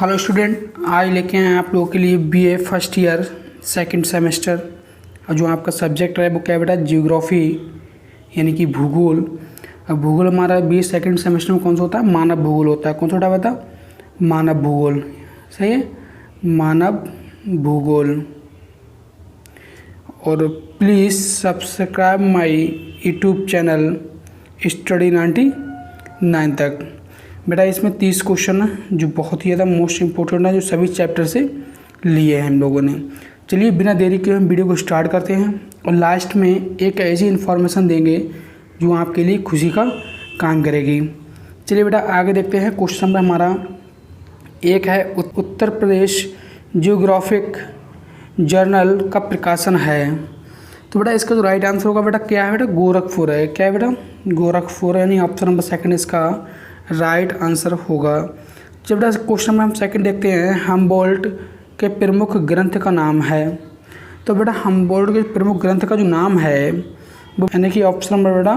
Hello student, आज लेके आए हैं आप लोगों के लिए BA first year second semester. और जो आपका सब्जेक्ट है वो क्या है बेटा, जियोग्राफी यानी कि भूगोल। अब भूगोल हमारा बीए सेकंड सेमेस्टर में कौन सा होता है, मानव भूगोल होता है। कौन सा होता है बेटा, मानव भूगोल। सही है, मानव भूगोल। और please subscribe my YouTube channel study 99 तक। बेटा इसमें 30 क्वेश्चन है जो बहुत ही ज़्यादा मोस्ट इम्पोर्टेंट है, जो सभी चैप्टर से लिए हैं हम लोगों ने। चलिए बिना देरी के हम वीडियो को स्टार्ट करते हैं और लास्ट में एक ऐसी इन्फॉर्मेशन देंगे जो आपके लिए खुशी का काम करेगी। चलिए बेटा आगे देखते हैं। क्वेश्चन नंबर हमारा एक है, उत्तर प्रदेश जियोग्राफिक जर्नल का प्रकाशन है। तो बेटा इसका जो राइट आंसर होगा बेटा क्या है, बेटा गोरखपुर है। क्या है बेटा, गोरखपुर, यानी ऑप्शन नंबर सेकंड इसका राइट आंसर होगा। जब बेटा क्वेश्चन में हम सेकंड देखते हैं, हमबोल्ट के प्रमुख ग्रंथ का नाम है। तो बेटा हमबोल्ट के प्रमुख ग्रंथ का जो नाम है वो यानी कि ऑप्शन नंबर बेटा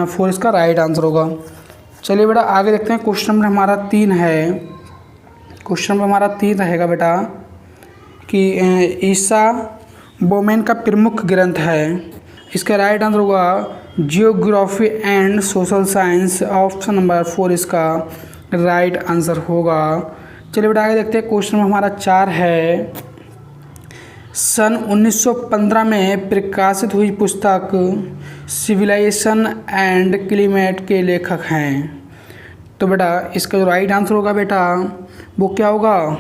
4 इसका राइट आंसर होगा। चलिए बेटा आगे देखते हैं। क्वेश्चन नंबर हमारा 3 है। क्वेश्चन नंबर हमारा 3 रहेगा बेटा कि ईसा बोमेन का प्रमुख ग्रंथ है। इसका राइट आंसर होगा geography and social science. Option number 4 इसका राइट आंसर होगा। चलिए बेटा आगे देखते हैं। क्वेश्चन नंबर हमारा 4 है, सन 1915 में प्रकाशित हुई पुस्तक सिविलाइजेशन एंड क्लाइमेट के लेखक हैं। तो बेटा इसका जो राइट आंसर होगा बेटा वो क्या होगा,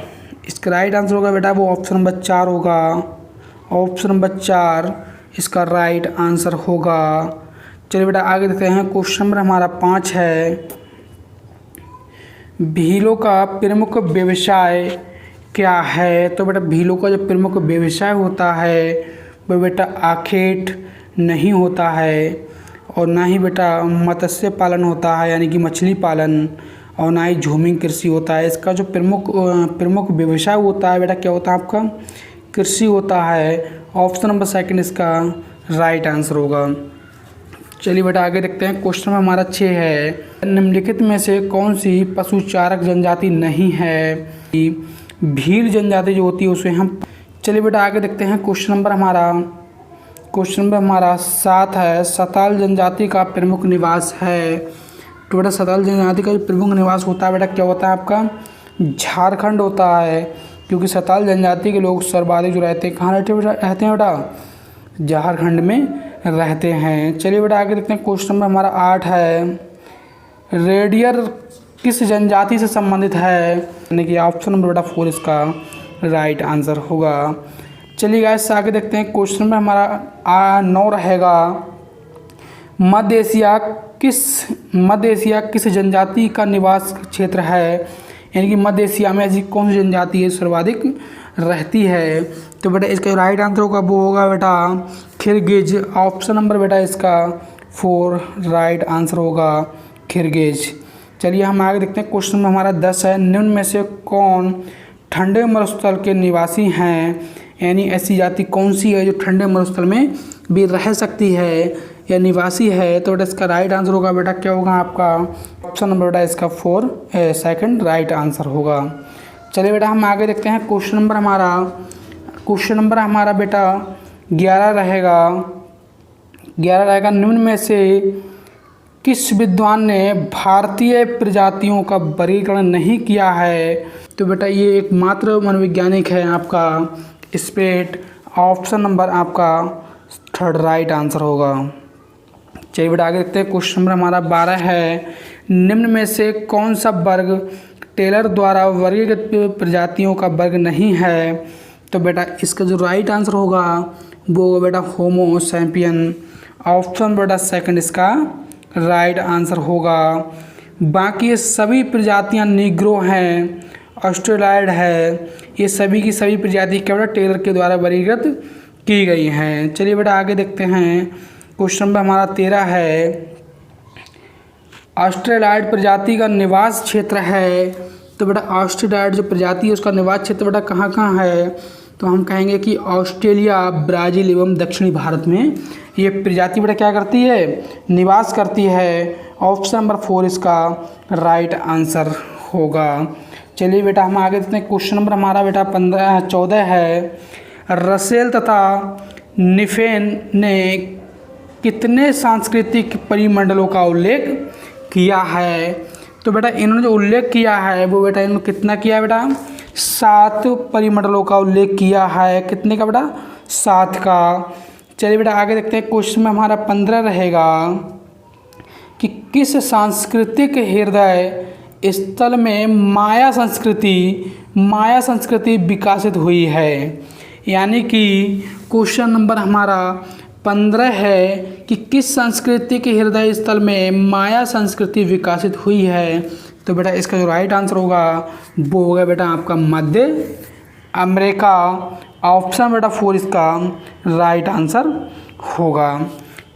इसका राइट आंसर होगा बेटा वो ऑप्शन नंबर 4 होगा। ऑप्शन नंबर 4 इसका राइट आंसर होगा। चलिए बेटा आगे देखते हैं। क्वेश्चन नंबर हमारा 5 है, भीलों का प्रमुख व्यवसाय क्या है। तो बेटा भीलों का जो प्रमुख व्यवसाय होता है वो बेटा आखेट नहीं होता है, और ना ही बेटा मत्स्य पालन होता है यानी कि मछली पालन, और ना ही झूमिंग कृषि होता है। इसका जो प्रमुख व्यवसाय होता है बेटा क्या होता है आपका, कृषि होता है। ऑप्शन नंबर सेकंड इसका राइट आंसर होगा। चलिए बेटा आगे देखते हैं। क्वेश्चन में हमारा 6 है, निम्नलिखित में से कौन सी पशुचारक जनजाति नहीं है। भील जनजाति जो होती है उसे हम। चलिए बेटा आगे देखते हैं। क्वेश्चन नंबर हमारा 7 है, सताल जनजाति का प्रमुख निवास है। तो बेटा सताल जनजाति का जो प्रमुख निवास होता है बेटा क्या होता है आपका, झारखंड होता है, क्योंकि सताल जनजाति के लोग सर्वाधिक जो रहते हैं कहाँ रहते हैं बेटा, झारखंड में रहते हैं। चलिए बेटा आगे देखते हैं। क्वेश्चन नंबर हमारा 8 है, रेडियर किस जनजाति से संबंधित है, यानी कि ऑप्शन नंबर बेटा 4 इसका राइट आंसर होगा। चलिए गाइस आगे देखते हैं। क्वेश्चन नंबर हमारा 9 रहेगा, मध्य एशिया किस जनजाति का निवास क्षेत्र है, यानी कि मध्य एशिया में ऐसी कौन सी जनजाति है सर्वाधिक रहती है। तो बेटा इसका राइट आंसर होगा वो होगा बेटा खिरगिज। ऑप्शन नंबर बेटा इसका 4 राइट आंसर होगा, खिरगिज। चलिए हम आगे देखते हैं। क्वेश्चन में हमारा 10 है, निम्न में से कौन ठंडे मरुस्थल के निवासी हैं, यानी ऐसी जाति कौन सी है जो ठंडे मरुस्थल में भी रह सकती है या निवासी है। तो बेटा इसका राइट आंसर होगा बेटा क्या होगा आपका, ऑप्शन नंबर बेटा इसका 4 सेकंड राइट आंसर होगा। चलिए बेटा हम आगे देखते हैं। क्वेश्चन नंबर हमारा बेटा 11 रहेगा, निम्न में से किस विद्वान ने भारतीय प्रजातियों का वर्गीकरण नहीं किया है। तो बेटा ये एकमात्र मनोवैज्ञानिक है आपका स्पेट। ऑप्शन नंबर आपका 3rd राइट आंसर होगा। चलिए बेटा आगे देखते हैं। क्वेश्चन नंबर हमारा 12 है, निम्न में से कौन सा वर्ग टेलर द्वारा वर्गीकृत प्रजातियों का वर्ग नहीं है। तो बेटा इसका जो राइट आंसर होगा वो बेटा होमो सैपियन। ऑप्शन बेटा सेकंड इसका राइट आंसर होगा। बाकी ये सभी प्रजातियां नीग्रो हैं, ऑस्ट्रेलॉयड है, ये सभी की सभी प्रजाति क्या बेटा टेलर के द्वारा वर्गीकृत की गई हैं। चलिए बेटा आगे देखते हैं। क्वेश्चन नंबर हमारा 13 है, ऑस्ट्रेलॉयड प्रजाति का निवास क्षेत्र है। तो बेटा ऑस्ट्रेलॉयड जो प्रजाति है उसका निवास क्षेत्र बेटा कहाँ कहाँ है, तो हम कहेंगे कि ऑस्ट्रेलिया, ब्राज़ील एवं दक्षिणी भारत में ये प्रजाति बेटा क्या करती है, निवास करती है। ऑप्शन नंबर 4 इसका राइट आंसर होगा। चलिए बेटा हम आगे देखते हैं। क्वेश्चन नंबर हमारा बेटा 14 है। रसेल तथा निफेन ने कितने सांस्कृतिक परिमंडलों का उल्लेख किया है? तो बेटा इन्होंने जो उल्लेख किया है वो बेटा इन्होंने कितना किया है बेटा? 7 परिमंडलों का उल्लेख किया है। कितने का बेटा? 7 का। चलिए बेटा आगे देखते हैं। क्वेश्चन में हमारा 15 रहेगा कि किस सांस्कृतिक हृदय स्थल में माया संस्कृति विकसित हुई है? यानी कि क्वेश्चन नंबर हमारा 15 है कि किस संस्कृति के हृदय स्थल में माया संस्कृति विकसित हुई है? तो बेटा इसका जो राइट आंसर होगा वो होगा बेटा आपका मध्य अमेरिका। ऑप्शन बेटा 4 इसका राइट आंसर होगा।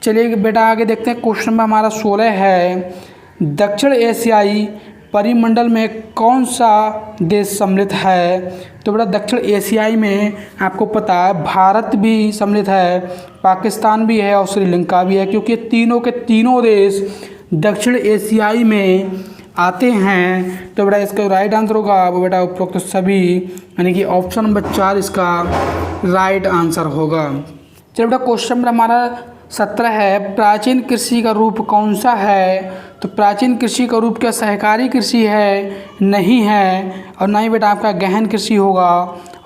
चलिए बेटा आगे देखते हैं। क्वेश्चन में हमारा 16 है। दक्षिण एशियाई परिमंडल में कौन सा देश सम्मिलित है? तो बेटा दक्षिण एशियाई में आपको पता है भारत भी सम्मिलित है, पाकिस्तान भी है और श्रीलंका भी है, क्योंकि तीनों के तीनों देश दक्षिण एशियाई में आते हैं। तो बेटा इसका राइट आंसर होगा वो बेटा उपरोक्त सभी, यानी कि ऑप्शन नंबर 4 इसका राइट आंसर होगा। चलिए बेटा क्वेश्चन नंबर हमारा 17 है। प्राचीन कृषि का रूप कौन सा है? तो प्राचीन कृषि का रूप क्या सहकारी कृषि है? नहीं है। और ना ही बेटा आपका गहन कृषि होगा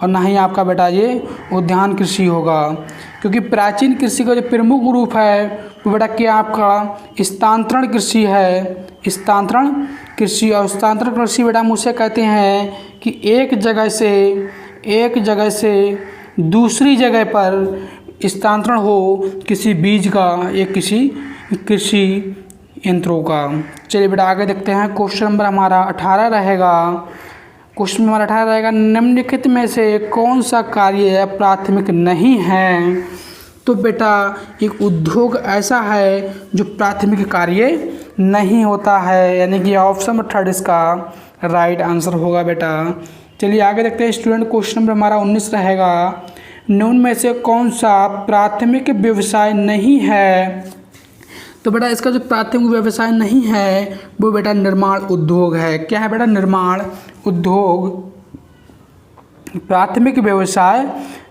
और ना ही आपका बेटा ये उद्यान कृषि होगा, क्योंकि प्राचीन कृषि का जो प्रमुख रूप है वो बेटा क्या आपका स्थानांतरण कृषि है। स्थानांतरण कृषि, और स्थानांतरण कृषि बेटा मुझसे कहते हैं कि एक जगह से दूसरी जगह पर स्थानांतरण हो किसी बीज का या किसी कृषि यंत्रों का। चलिए बेटा आगे देखते हैं। क्वेश्चन नंबर हमारा 18 रहेगा। क्वेश्चन नंबर 18 रहेगा, निम्नलिखित में से कौन सा कार्य प्राथमिक नहीं है? तो बेटा एक उद्योग ऐसा है जो प्राथमिक कार्य नहीं होता है, यानी कि ऑप्शन नंबर 3 इसका राइट आंसर होगा बेटा। चलिए आगे देखते हैं स्टूडेंट। क्वेश्चन नंबर हमारा 19 रहेगा। निम्न में से कौन सा प्राथमिक व्यवसाय नहीं है? तो बेटा इसका जो प्राथमिक व्यवसाय नहीं है वो बेटा निर्माण उद्योग है। क्या है बेटा? निर्माण उद्योग प्राथमिक व्यवसाय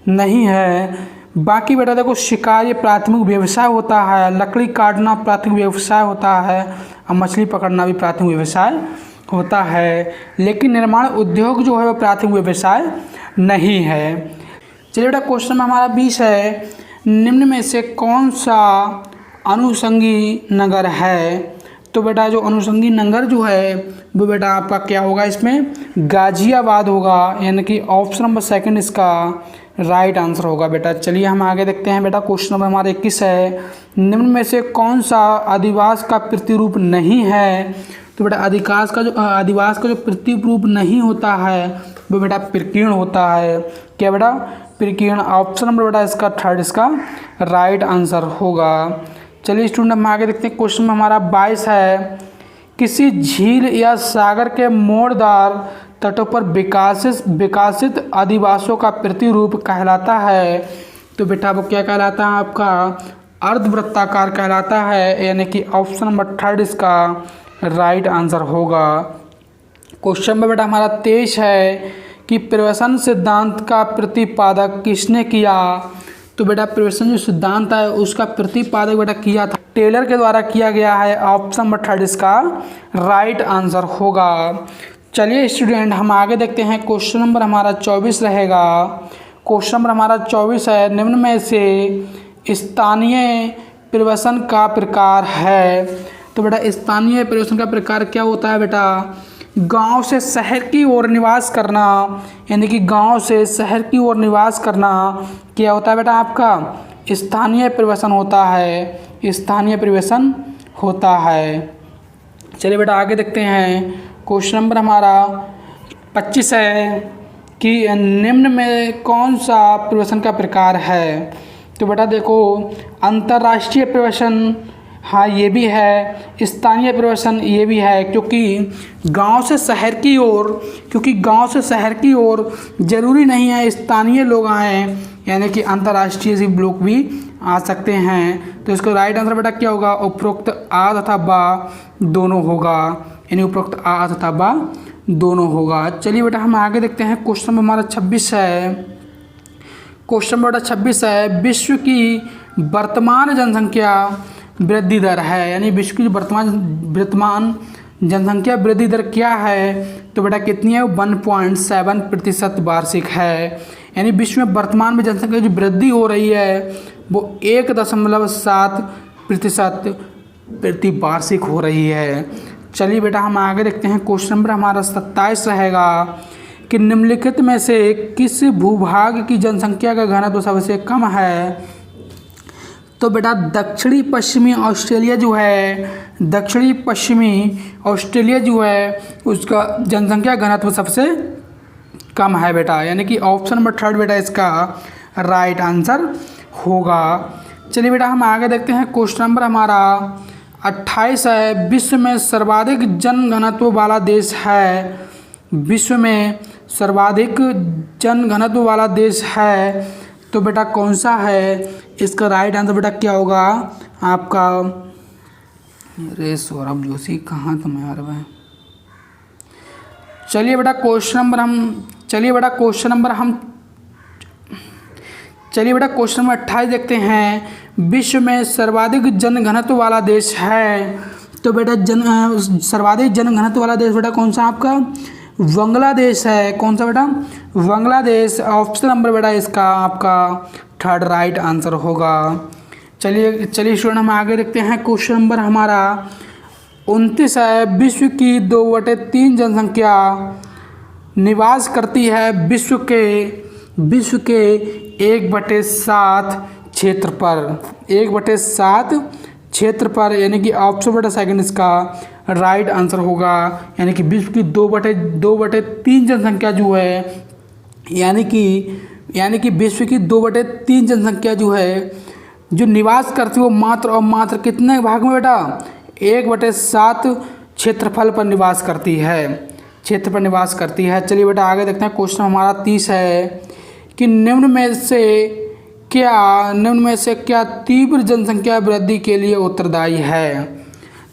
नहीं है। बाकी बेटा देखो शिकार ये प्राथमिक व्यवसाय होता है, लकड़ी काटना प्राथमिक व्यवसाय होता है और मछली पकड़ना भी प्राथमिक व्यवसाय होता है, लेकिन निर्माण उद्योग जो है वो प्राथमिक व्यवसाय नहीं है। चलिए बेटा क्वेश्चन में हमारा 20 है। निम्न में से कौन सा अनुषंगी नगर है? तो बेटा जो अनुषंगी नगर जो है वो बेटा आपका क्या होगा? इसमें गाजियाबाद होगा, यानी कि ऑप्शन नंबर 2 इसका राइट आंसर होगा बेटा। चलिए हम आगे देखते हैं बेटा। क्वेश्चन नंबर हमारा 21 है। निम्न में से कौन सा अधिवास का प्रतिरूप नहीं है? तो बेटा अधिवास का जो प्रतिरूप नहीं होता है वो बेटा प्रकीर्ण होता है। क्या बेटा? प्रकीर्ण। ऑप्शन नंबर बेटा इसका 3 इसका राइट आंसर होगा। चलिए स्टूडेंट हम आगे देखते हैं। क्वेश्चन में हमारा 22 है। किसी झील या सागर के मोड़दार तटों पर विकासित अधिवासों का प्रतिरूप कहलाता है। तो बेटा वो क्या कहलाता है? आपका अर्धवृत्ताकार कहलाता है, यानी कि ऑप्शन नंबर 3 इसका राइट आंसर होगा। क्वेश्चन में बेटा हमारा 23 है कि प्रवसन सिद्धांत का प्रतिपादक किसने किया? तो बेटा प्रवसन जो सिद्धांत है उसका प्रतिपादक बेटा किया था टेलर के द्वारा किया गया है। ऑप्शन नंबर 3 इसका राइट आंसर होगा। चलिए स्टूडेंट हम आगे देखते हैं। क्वेश्चन नंबर हमारा 24 रहेगा। क्वेश्चन नंबर हमारा 24 है। निम्न में से स्थानीय प्रवसन का प्रकार है? तो बेटा स्थानीय प्रवसन का प्रकार क्या होता है बेटा? गांव से शहर की ओर निवास करना, यानी कि गांव से शहर की ओर निवास करना क्या होता है बेटा? आपका स्थानीय प्रवसन होता है। स्थानीय प्रवसन होता है। चलिए बेटा आगे देखते हैं। क्वेश्चन नंबर हमारा 25 है कि निम्न में कौन सा प्रवसन का प्रकार है? तो बेटा देखो अंतर्राष्ट्रीय प्रवसन, हाँ ये भी है, स्थानीय प्रवसन ये भी है, क्योंकि गांव से शहर की ओर ज़रूरी नहीं है स्थानीय लोग आएँ, यानी कि अंतर्राष्ट्रीय से लोग भी आ सकते हैं। तो इसका राइट आंसर बेटा क्या होगा? उपरोक्त आ तथा बा दोनों होगा, यानी उपरोक्त आ तथा बा दोनों होगा। चलिए बेटा हम आगे देखते हैं। क्वेश्चन हमारा 26 है। क्वेश्चन बेटा 26 है, विश्व की वर्तमान जनसंख्या वृद्धि दर है, यानी विश्व की वर्तमान जनसंख्या वृद्धि दर क्या है, तो बेटा कितनी है, 1.7% वार्षिक है। यानी विश्व में वर्तमान में जनसंख्या जो वृद्धि हो रही है वो 1.7% प्रति वार्षिक हो रही है। चलिए बेटा हम आगे देखते हैं। क्वेश्चन नंबर हमारा 27 रहेगा कि निम्नलिखित में से किस भूभाग की जनसंख्या का घनत्व सबसे कम है, तो बेटा दक्षिणी पश्चिमी ऑस्ट्रेलिया जो है, दक्षिणी पश्चिमी ऑस्ट्रेलिया जो है उसका जनसंख्या घनत्व सबसे कम है बेटा, यानी कि ऑप्शन नंबर 3 बेटा इसका राइट आंसर होगा। चलिए बेटा हम आगे देखते हैं। क्वेश्चन नंबर हमारा 28 है, विश्व में सर्वाधिक जनघनत्व वाला देश है, विश्व में सर्वाधिक जनघनत्व वाला देश है, तो बेटा कौन सा है, इसका राइट आंसर बेटा क्या होगा आपका, अरे सौरभ जोशी कहाँ तुम यार भाई। चलिए बेटा क्वेश्चन नंबर 28 देखते हैं। विश्व में सर्वाधिक जनघनत्व वाला देश है, तो बेटा सर्वाधिक जनघनत्व वाला देश बेटा कौन सा आपका, बांग्लादेश है। कौन सा बेटा, बांग्लादेश। ऑप्शन नंबर बेटा इसका आपका 3 राइट आंसर होगा। चलिए स्टूडेंट हम आगे देखते हैं। क्वेश्चन नंबर हमारा 29 है, विश्व की 2/3 जनसंख्या निवास करती है विश्व के 1/7 क्षेत्र पर, 1/7 क्षेत्र पर, यानी कि ऑप्शन बेटा सेकंड इसका राइट आंसर होगा। यानी कि विश्व की 2/3 जनसंख्या जो है, यानी कि विश्व की 2/3 जनसंख्या जो है जो निवास करती है वो मात्र और मात्र कितने भाग में बेटा, 1/7 क्षेत्रफल पर निवास करती है, क्षेत्र पर निवास करती है। चलिए बेटा आगे देखते हैं। क्वेश्चन हमारा 30 है कि निम्न में से क्या तीव्र जनसंख्या वृद्धि के लिए उत्तरदायी है,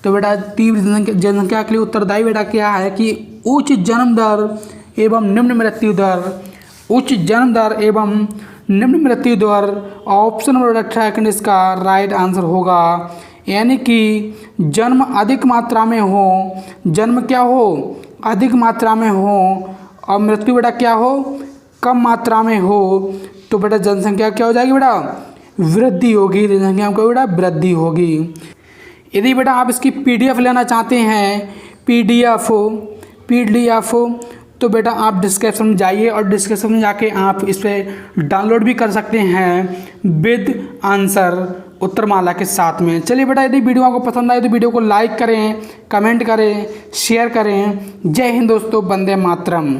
तो बेटा तीव्र जनसंख्या के लिए उत्तरदायी बेटा क्या है कि उच्च जन्म दर एवं निम्न मृत्यु दर, उच्च जन्म दर एवं निम्न मृत्यु दर। ऑप्शन नंबर 2 इसका राइट आंसर होगा। यानी कि जन्म अधिक मात्रा में हो, जन्म क्या हो, अधिक मात्रा में हो, और मृत्यु बेटा क्या हो, कम मात्रा में हो, तो बेटा जनसंख्या क्या हो जाएगी बेटा, वृद्धि होगी, जनसंख्या में बेटा वृद्धि होगी। यदि बेटा आप इसकी PDF लेना चाहते हैं, PDF तो बेटा आप डिस्क्रिप्शन में जाइए और डिस्क्रिप्शन में जाके आप इस पर डाउनलोड भी कर सकते हैं विद आंसर उत्तरमाला के साथ में। चलिए बेटा यदि वीडियो आपको पसंद आए तो वीडियो को लाइक करें, कमेंट करें, शेयर करें। जय हिंद दोस्तों, वंदे मातरम।